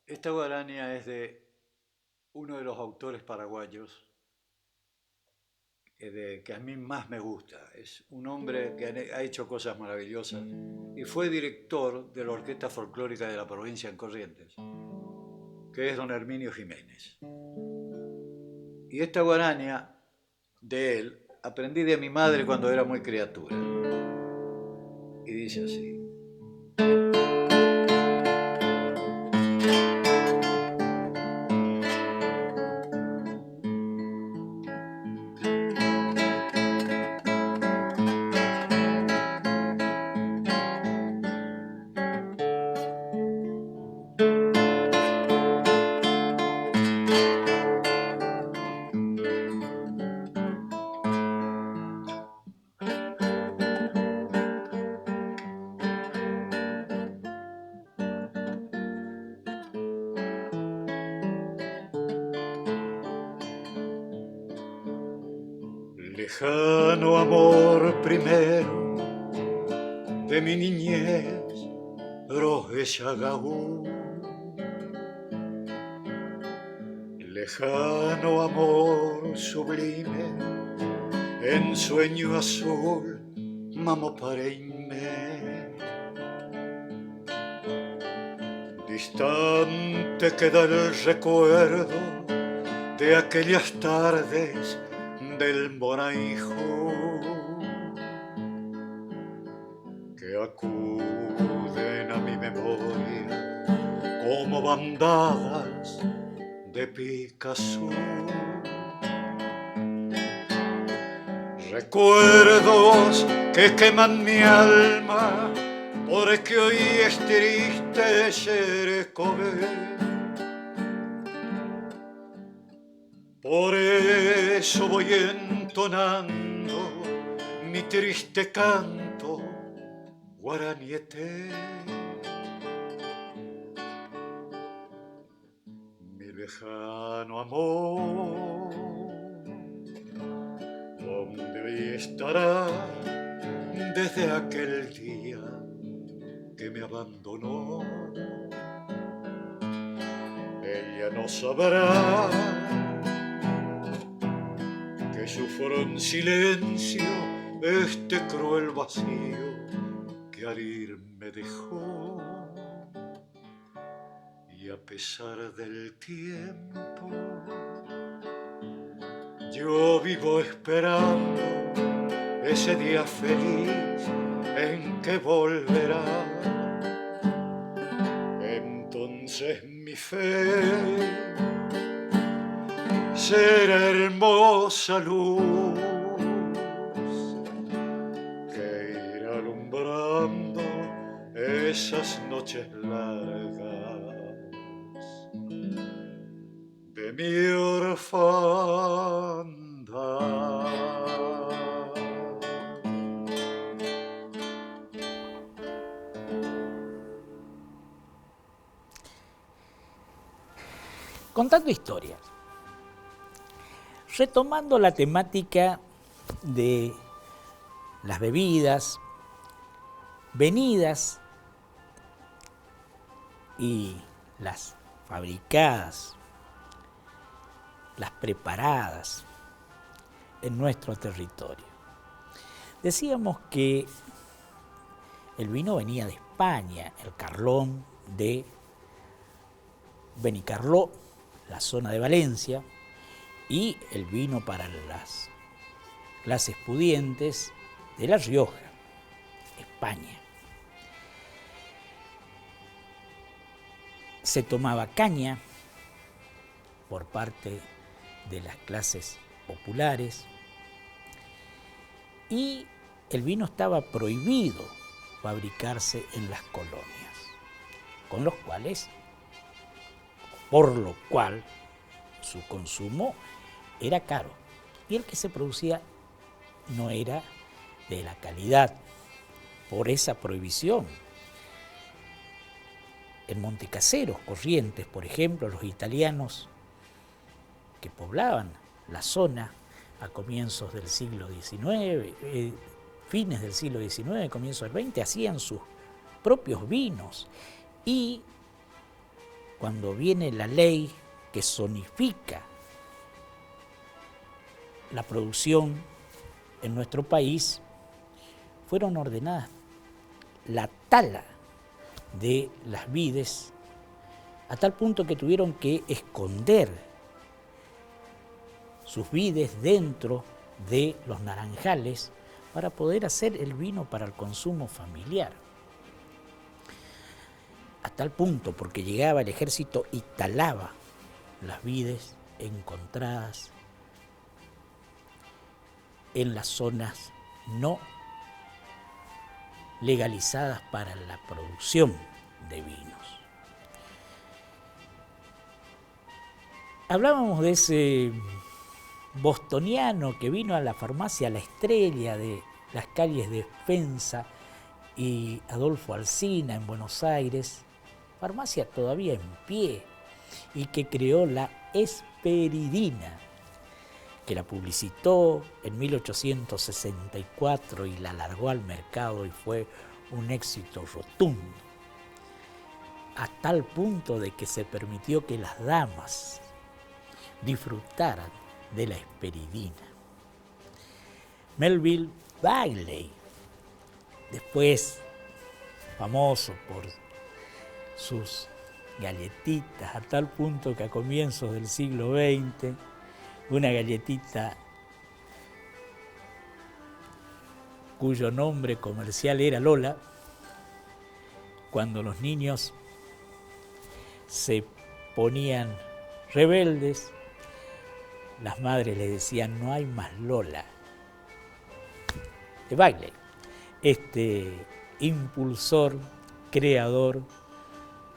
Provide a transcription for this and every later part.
Esta guaraña es de uno de los autores paraguayos que a mí más me gusta. Es un hombre que ha hecho cosas maravillosas y fue director de la Orquesta Folclórica de la provincia en Corrientes, que es don Herminio Jiménez. Y esta guaraña de él aprendí de mi madre cuando era muy criatura. Y dice así. Lejano amor primero de mi niñez, Rogesagaú. Lejano amor sublime, en sueño azul, Mamopareime. Distante queda el recuerdo de aquellas tardes del Monaijo, que acuden a mi memoria como bandadas de Picasso. Recuerdos que queman mi alma, porque hoy es triste Xerecové. Por eso voy entonando mi triste canto guaranieté. Mi lejano amor, ¿dónde hoy estará desde aquel día que me abandonó? Ella no sabrá que sufro en silencio este cruel vacío que al ir me dejó. Y a pesar del tiempo, yo vivo esperando ese día feliz en que volverá. Entonces mi fe será hermosa luz que irá alumbrando esas noches largas de mi orfandad. Contando historias, retomando la temática de las bebidas, venidas y las fabricadas, las preparadas en nuestro territorio. Decíamos que el vino venía de España, el Carlón de Benicarló, la zona de Valencia, y el vino para las clases pudientes de La Rioja, España. Se tomaba caña por parte de las clases populares y el vino estaba prohibido fabricarse en las colonias, con los cuales, por lo cual su consumo era caro y el que se producía no era de la calidad por esa prohibición. En Montecaseros, Corrientes, por ejemplo, los italianos que poblaban la zona a comienzos del siglo XIX, fines del siglo XIX, comienzos del XX, hacían sus propios vinos y cuando viene la ley que zonifica la producción en nuestro país, fueron ordenadas la tala de las vides a tal punto que tuvieron que esconder sus vides dentro de los naranjales para poder hacer el vino para el consumo familiar. A tal punto, porque llegaba el ejército y talaba las vides encontradas en las zonas no legalizadas para la producción de vinos. Hablábamos de ese bostoniano que vino a la farmacia La Estrella de las calles de Defensa y Adolfo Alsina en Buenos Aires, farmacia todavía en pie, y que creó la Hesperidina, que la publicitó en 1864 y la largó al mercado y fue un éxito rotundo, a tal punto de que se permitió que las damas disfrutaran de la Hesperidina. Melville Bagley, después famoso por sus galletitas, a tal punto que a comienzos del siglo XX, una galletita cuyo nombre comercial era Lola, cuando los niños se ponían rebeldes, las madres les decían: no hay más Lola. De Bagley, este impulsor, creador,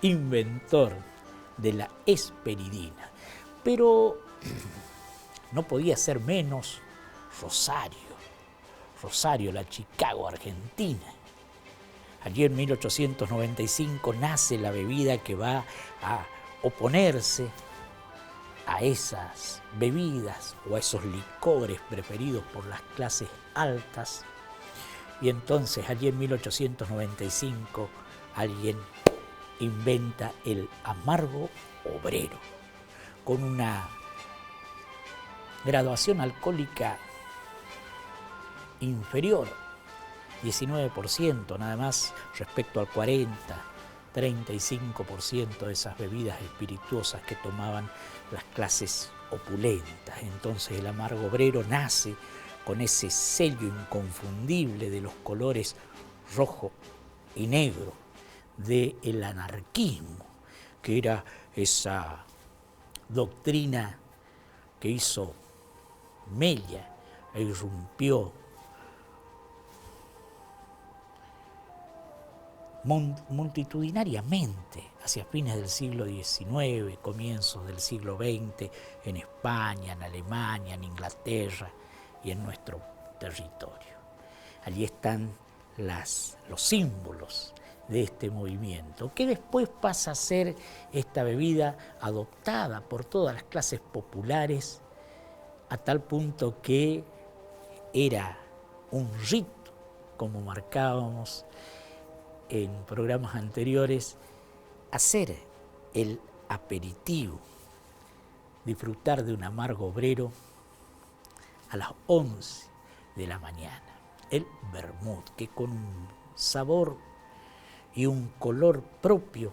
inventor de la Hesperidina. Pero no podía ser menos Rosario, la Chicago argentina. Allí en 1895 nace la bebida que va a oponerse a esas bebidas o a esos licores preferidos por las clases altas. Y entonces allí en 1895 alguien inventa el amargo obrero con una graduación alcohólica inferior, 19% nada más respecto al 35% de esas bebidas espirituosas que tomaban las clases opulentas. Entonces el amargo obrero nace con ese sello inconfundible de los colores rojo y negro del anarquismo, que era esa doctrina que hizo mella e irrumpió multitudinariamente hacia fines del siglo XIX, comienzos del siglo XX, en España, en Alemania, en Inglaterra y en nuestro territorio. Allí están los símbolos de este movimiento, que después pasa a ser esta bebida adoptada por todas las clases populares, a tal punto que era un rito, como marcábamos en programas anteriores, hacer el aperitivo, disfrutar de un amargo obrero a las 11 de la mañana, el vermut, que con un sabor y un color propio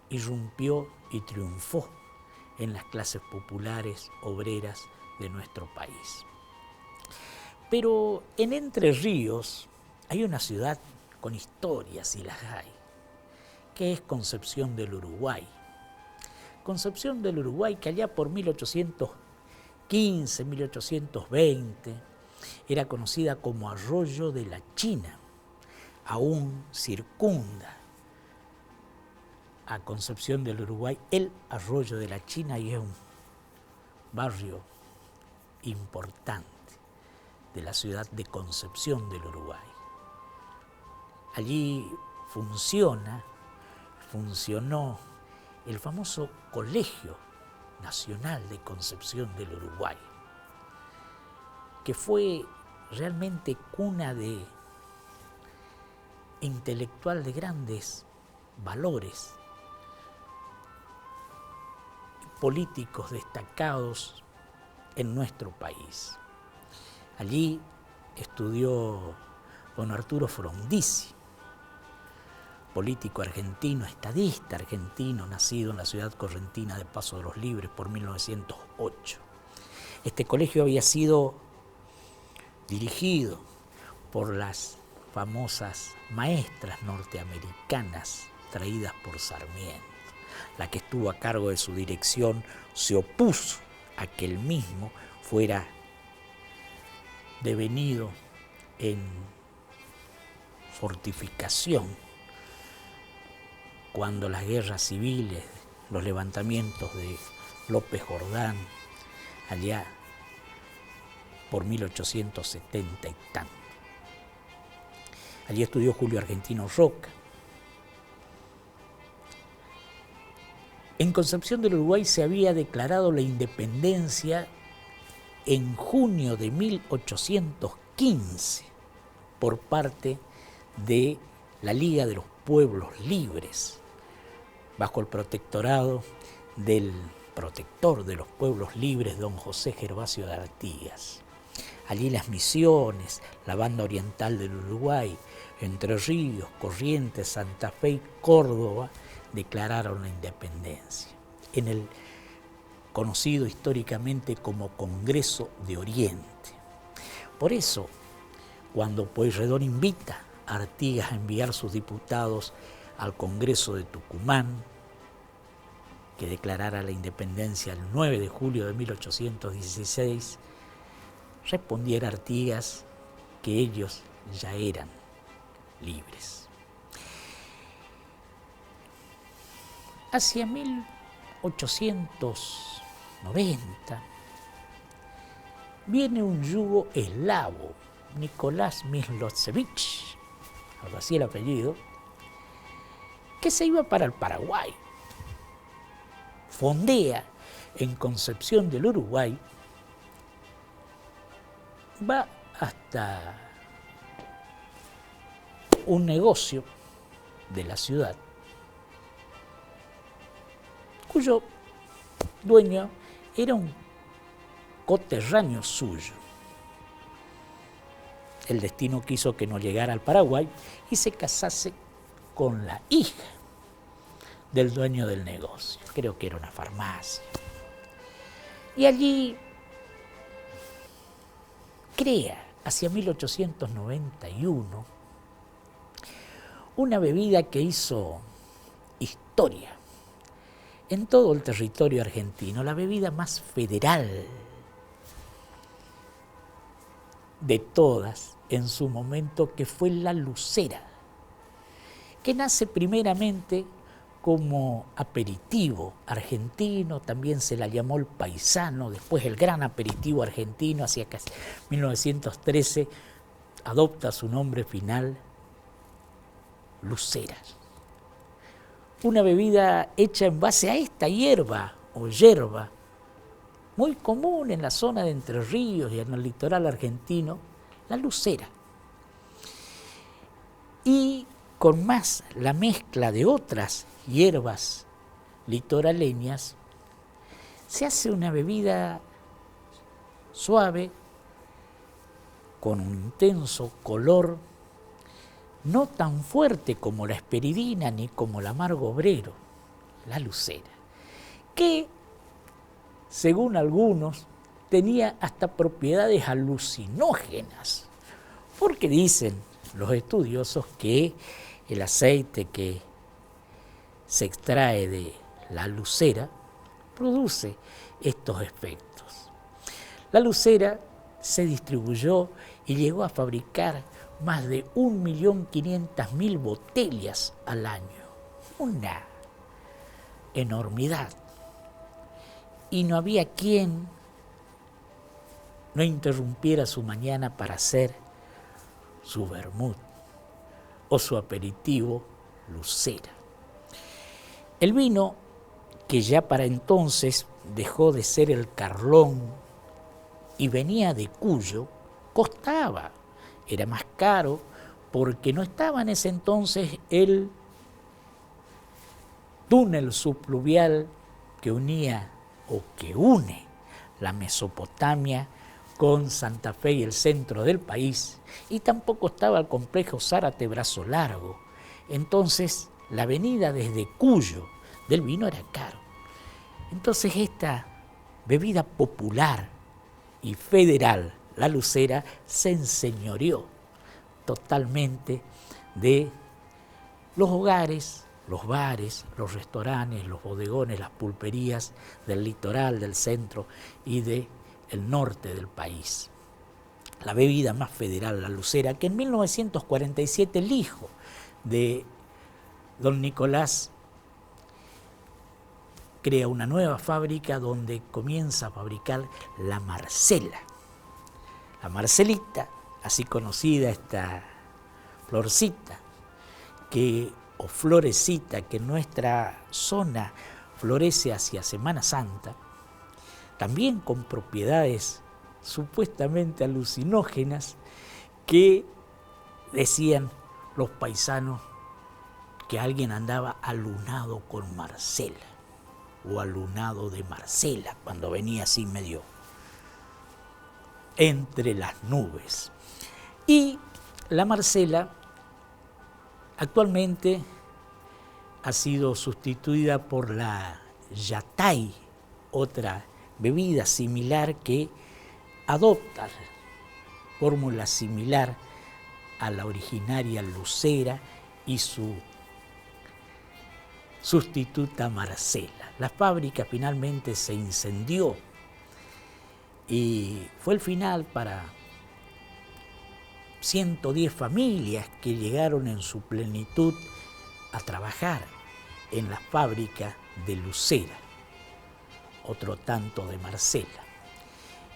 irrumpió y triunfó en las clases populares obreras de nuestro país. Pero en Entre Ríos hay una ciudad con historias, y las hay, que es Concepción del Uruguay. Concepción del Uruguay, que allá por 1815, 1820, era conocida como Arroyo de la China, aún circunda a Concepción del Uruguay el Arroyo de la China, y es un barrio importante de la ciudad de Concepción del Uruguay. Allí funcionó el famoso Colegio Nacional de Concepción del Uruguay, que fue realmente cuna de intelectual de grandes valores, políticos destacados en nuestro país. Allí estudió don Arturo Frondizi, político argentino, estadista argentino, nacido en la ciudad correntina de Paso de los Libres por 1908. Este colegio había sido dirigido por las famosas maestras norteamericanas traídas por Sarmiento. La que estuvo a cargo de su dirección se opuso a que el mismo fuera devenido en fortificación cuando las guerras civiles, los levantamientos de López Jordán, allá por 1870 y tanto. Allí estudió Julio Argentino Roca. En Concepción del Uruguay se había declarado la independencia en junio de 1815 por parte de la Liga de los Pueblos Libres, bajo el protectorado del protector de los pueblos libres, don José Gervasio de Artigas. Allí las Misiones, la Banda Oriental del Uruguay, Entre Ríos, Corrientes, Santa Fe y Córdoba declararon la independencia, en el conocido históricamente como Congreso de Oriente. Por eso, cuando Pueyrredón invita a Artigas a enviar sus diputados al Congreso de Tucumán, que declarara la independencia el 9 de julio de 1816, respondiera Artigas que ellos ya eran libres. Hacia 1890 viene un yugo eslavo, Nicolás Milošević, algo así el apellido, que se iba para el Paraguay. Fondea en Concepción del Uruguay, va hasta un negocio de la ciudad, cuyo dueño era un coterráneo suyo. El destino quiso que no llegara al Paraguay y se casase con la hija del dueño del negocio. Creo que era una farmacia. Y allí crea, hacia 1891, una bebida que hizo historia en todo el territorio argentino, la bebida más federal de todas en su momento, que fue la lucera, que nace primeramente como aperitivo argentino, también se la llamó el paisano, después el gran aperitivo argentino, hacia 1913 adopta su nombre final, lucera. Una bebida hecha en base a esta hierba o yerba, muy común en la zona de Entre Ríos y en el litoral argentino, la lucera. Y con más la mezcla de otras hierbas litoraleñas, se hace una bebida suave, con un intenso color, no tan fuerte como la esperidina ni como el amargo obrero, la lucera, que, según algunos, tenía hasta propiedades alucinógenas, porque dicen los estudiosos que el aceite que se extrae de la lucera produce estos efectos. La lucera se distribuyó y llegó a fabricar más de 1.500.000 botellas al año. Una enormidad. Y no había quien no interrumpiera su mañana para hacer su vermut o su aperitivo lucera. El vino, que ya para entonces dejó de ser el Carlón y venía de Cuyo, costaba, era más caro, porque no estaba en ese entonces el túnel subfluvial que unía o que une la Mesopotamia con Santa Fe y el centro del país, y tampoco estaba el complejo Zárate Brazo Largo. Entonces, la venida desde Cuyo del vino era caro. Entonces, esta bebida popular y federal, la lucera, se enseñoreó totalmente de los hogares, los bares, los restaurantes, los bodegones, las pulperías del litoral, del centro y del norte del país. La bebida más federal, la lucera, que en 1947 el hijo de don Nicolás crea una nueva fábrica donde comienza a fabricar la Marcela. La Marcelita, así conocida esta florcita, o florecita, que en nuestra zona florece hacia Semana Santa, también con propiedades supuestamente alucinógenas, que decían los paisanos que alguien andaba alunado con Marcela, o alunado de Marcela, cuando venía así medio entre las nubes. Y la Marcela actualmente ha sido sustituida por la Yatay, otra bebida similar que adopta fórmula similar a la originaria lucera y su sustituta Marcela. La fábrica finalmente se incendió y fue el final para 110 familias que llegaron en su plenitud a trabajar en la fábrica de lucera, otro tanto de Marcela.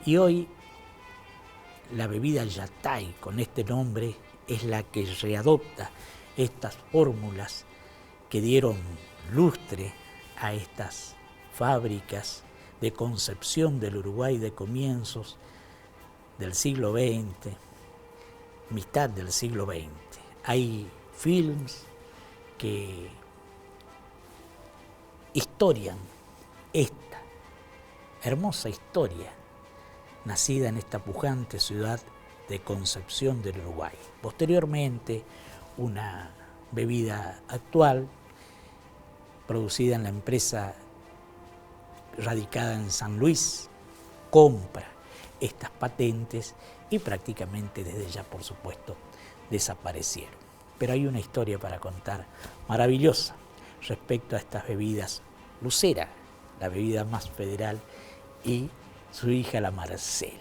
Y hoy la bebida Yatay, con este nombre, es la que readopta estas fórmulas que dieron lustre a estas fábricas de concepción del Uruguay de comienzos del siglo XX, mitad del siglo XX. Hay films que historian esta hermosa historia nacida en esta pujante ciudad de Concepción del Uruguay. Posteriormente, una bebida actual producida en la empresa radicada en San Luis compra estas patentes y prácticamente desde ya, por supuesto, desaparecieron. Pero hay una historia para contar maravillosa respecto a estas bebidas lucera, la bebida más federal, y su hija la Marcela.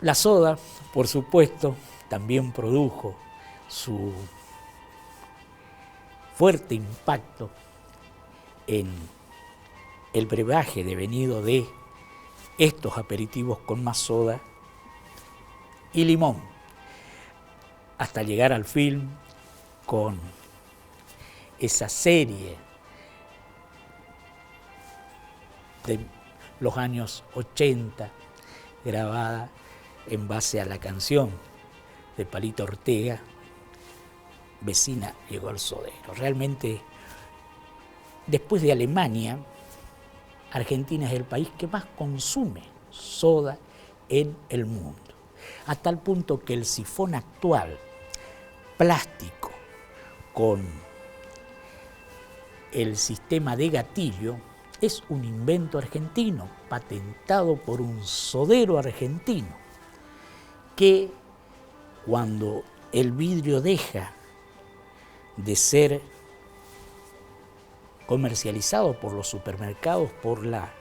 La soda, por supuesto, también produjo su fuerte impacto en el brebaje devenido de estos aperitivos con más soda y limón, hasta llegar al film con esa serie de los años 80 grabada en base a la canción de Palito Ortega, Vecina llegó al sodero. Realmente, después de Alemania, Argentina es el país que más consume soda en el mundo, a tal punto que el sifón actual, plástico, con el sistema de gatillo, es un invento argentino, patentado por un sodero argentino, que cuando el vidrio deja de ser comercializado por los supermercados por la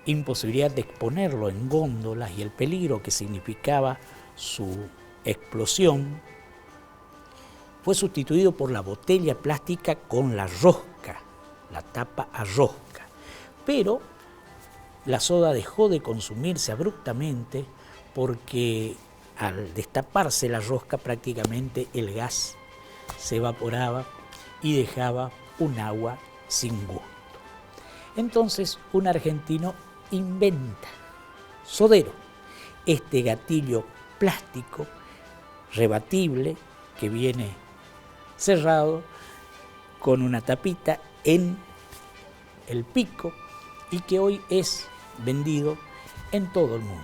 imposibilidad de exponerlo en góndolas y el peligro que significaba su explosión, fue sustituido por la botella plástica con la rosca, la tapa a rosca. Pero la soda dejó de consumirse abruptamente porque al destaparse la rosca prácticamente el gas se evaporaba y dejaba un agua sin gusto. Entonces un argentino inventa, Sodero, este gatillo plástico rebatible que viene cerrado con una tapita en el Pico y que hoy es vendido en todo el mundo.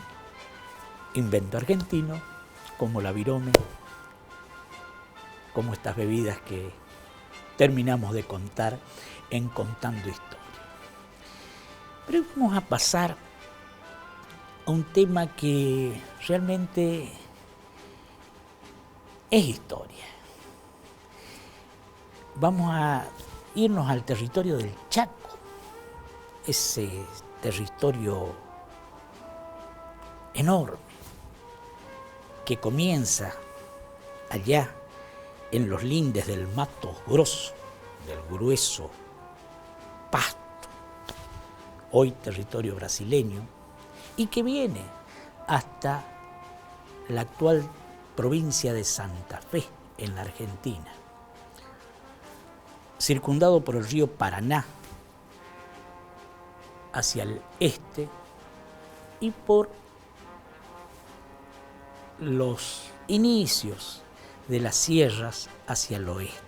Invento argentino, como la virome, como estas bebidas que terminamos de contar en Contando Historia. Pero vamos a pasar a un tema que realmente es historia. Vamos a irnos al territorio del Chaco, ese territorio enorme que comienza allá en los lindes del Mato Grosso, del grueso pasto, hoy territorio brasileño, y que viene hasta la actual provincia de Santa Fe, en la Argentina, circundado por el río Paraná hacia el este y por los inicios de las sierras hacia el oeste.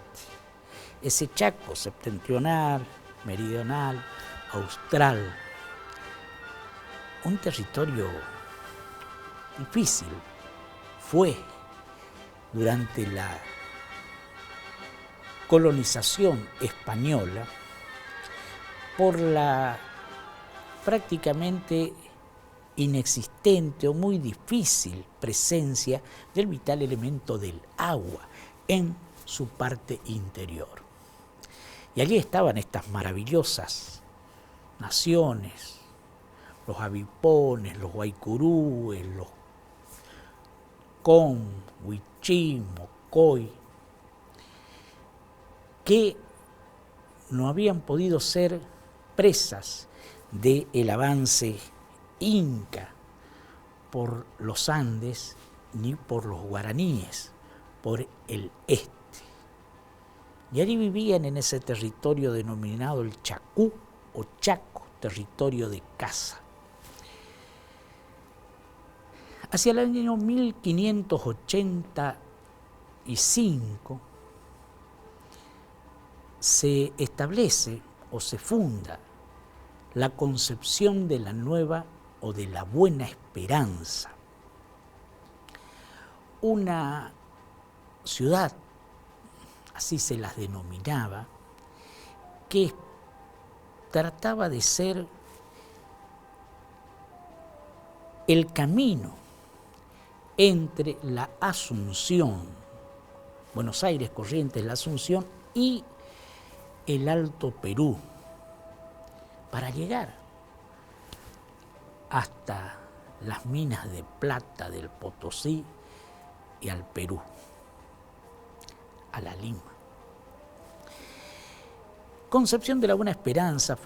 Ese Chaco septentrional, meridional, austral, un territorio difícil fue durante la colonización española por la prácticamente inexistente o muy difícil presencia del vital elemento del agua en su parte interior. Y allí estaban estas maravillosas naciones, los avipones, los guaycurúes, los con, huichí, mocoy, que no habían podido ser presas del avance inca por los Andes ni por los guaraníes, por el este. Y allí vivían en ese territorio denominado el Chacú o Chaco, territorio de caza. Hacia el año 1585 se establece o se funda la concepción de la Nueva o de la Buena Esperanza, una ciudad, así se las denominaba, que trataba de ser el camino entre la Asunción, Buenos Aires, Corrientes, la Asunción y el Alto Perú, para llegar hasta las minas de plata del Potosí y al Perú, a la Lima. Concepción de la Buena Esperanza,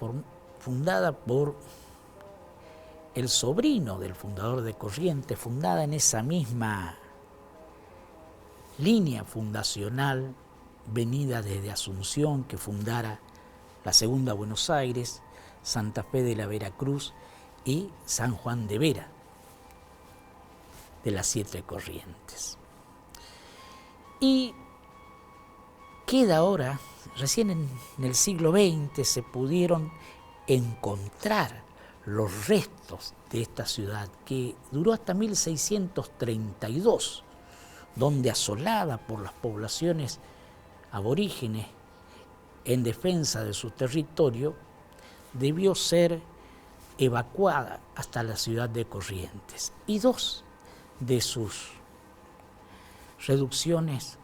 fundada por el sobrino del fundador de Corrientes, fundada en esa misma línea fundacional venida desde Asunción, que fundara la segunda Buenos Aires, Santa Fe de la Veracruz y San Juan de Vera, de las 7 Corrientes. Y queda ahora, recién en el siglo XX se pudieron encontrar los restos de esta ciudad, que duró hasta 1632, donde asolada por las poblaciones aborígenes en defensa de su territorio, debió ser evacuada hasta la ciudad de Corrientes. Y 2 de sus reducciones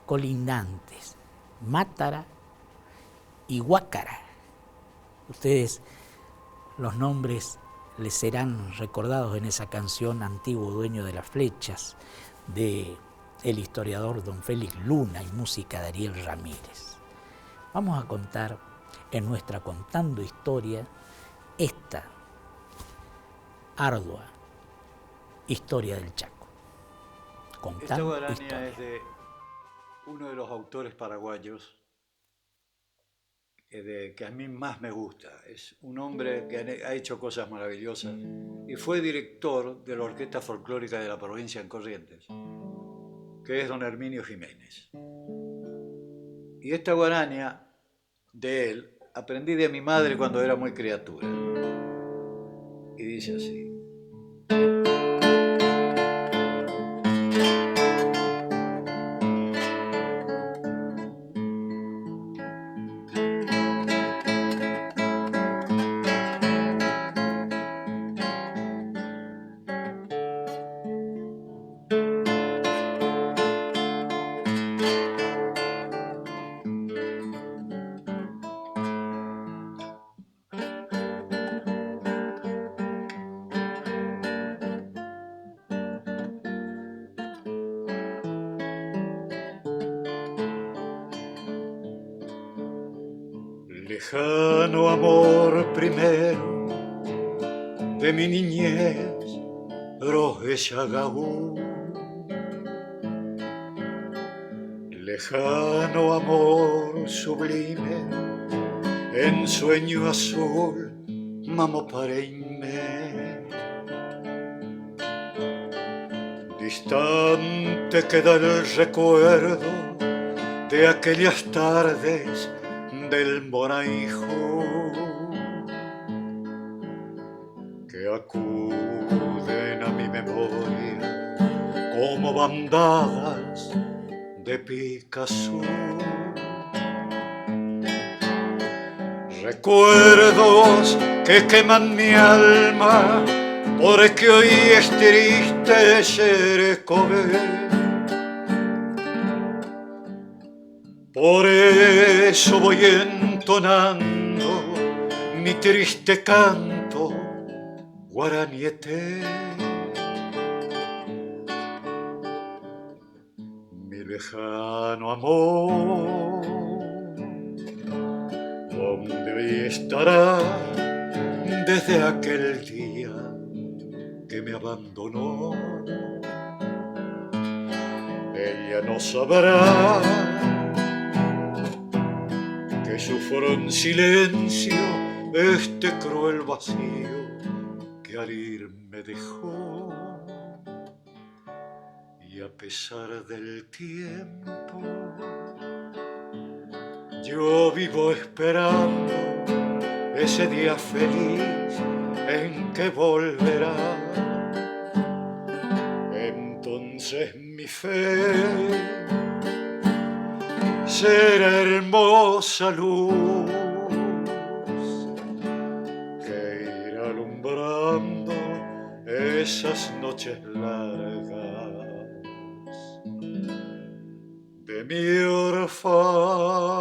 colindantes, Mátara y Huácara. Ustedes, los nombres les serán recordados en esa canción Antiguo Dueño de las Flechas, de el historiador don Félix Luna y música de Ariel Ramírez. Vamos a contar en nuestra Contando Historia esta ardua historia del Chaco. Esta guarania es de uno de los autores paraguayos que a mí más me gusta. Es un hombre que ha hecho cosas maravillosas y fue director de la Orquesta Folclórica de la Provincia en Corrientes, que es don Herminio Jiménez. Y esta guarania de él aprendí de mi madre cuando era muy criatura. Y dice así. Lejano amor primero de mi niñez, Roheshagaú. Lejano amor sublime, en sueño azul, Mamopareime. Distante queda el recuerdo de aquellas tardes del Monaijo, que acuden a mi memoria como bandadas de Picasso. Recuerdos que queman mi alma, porque hoy es triste ser Kobe. Por eso voy entonando mi triste canto guaranieté. Mi lejano amor, ¿dónde hoy estará desde aquel día que me abandonó? Ella no sabrá que sufro en silencio este cruel vacío que al ir me dejó. Y a pesar del tiempo, yo vivo esperando ese día feliz en que volverá. Entonces mi fe será hermosa luz que irá alumbrando esas noches largas de mi orfandad.